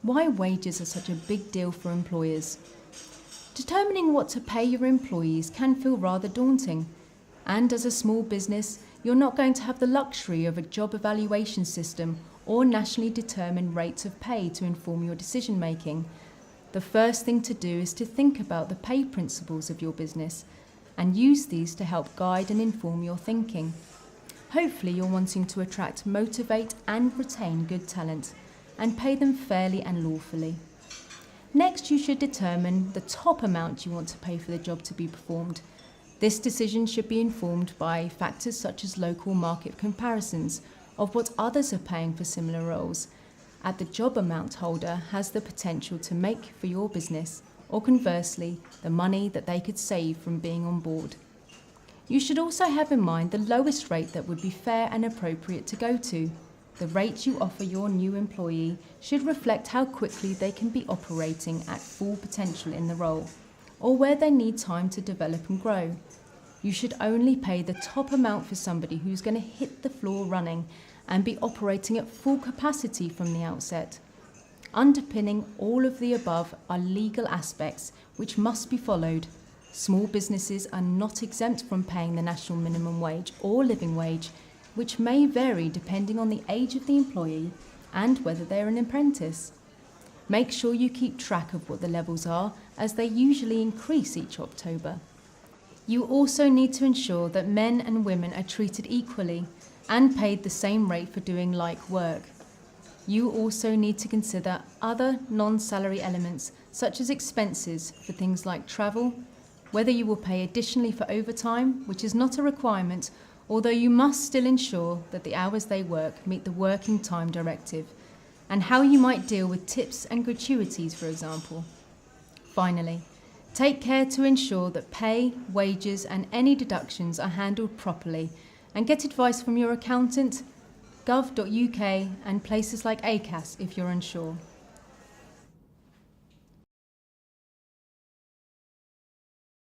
why wages are such a big deal for employers. Determining what to pay your employees can feel rather daunting, and as a small business, you're not going to have the luxury of a job evaluation system or nationally determined rates of pay to inform your decision making. The first thing to do is to think about the pay principles of your business and use these to help guide and inform your thinking. Hopefully you're wanting to attract, motivate and retain good talent and pay them fairly and lawfully. Next, you should determine the top amount you want to pay for the job to be performed. This decision should be informed by factors such as local market comparisons of what others are paying for similar roles, and the job amount holder has the potential to make for your business, or conversely, the money that they could save from being on board. You should also have in mind the lowest rate that would be fair and appropriate to go to. The rate you offer your new employee should reflect how quickly they can be operating at full potential in the role, or where they need time to develop and grow. You should only pay the top amount for somebody who's going to hit the floor running and be operating at full capacity from the outset. Underpinning all of the above are legal aspects which must be followed. Small businesses are not exempt from paying the national minimum wage or living wage, which may vary depending on the age of the employee and whether they're an apprentice. Make sure you keep track of what the levels are, as they usually increase each October. You also need to ensure that men and women are treated equally and paid the same rate for doing like work. You also need to consider other non-salary elements such as expenses for things like travel, whether you will pay additionally for overtime, which is not a requirement, although you must still ensure that the hours they work meet the Working Time Directive, and how you might deal with tips and gratuities, for example. Finally, take care to ensure that pay, wages and any deductions are handled properly, and get advice from your accountant, gov.uk and places like ACAS if you're unsure.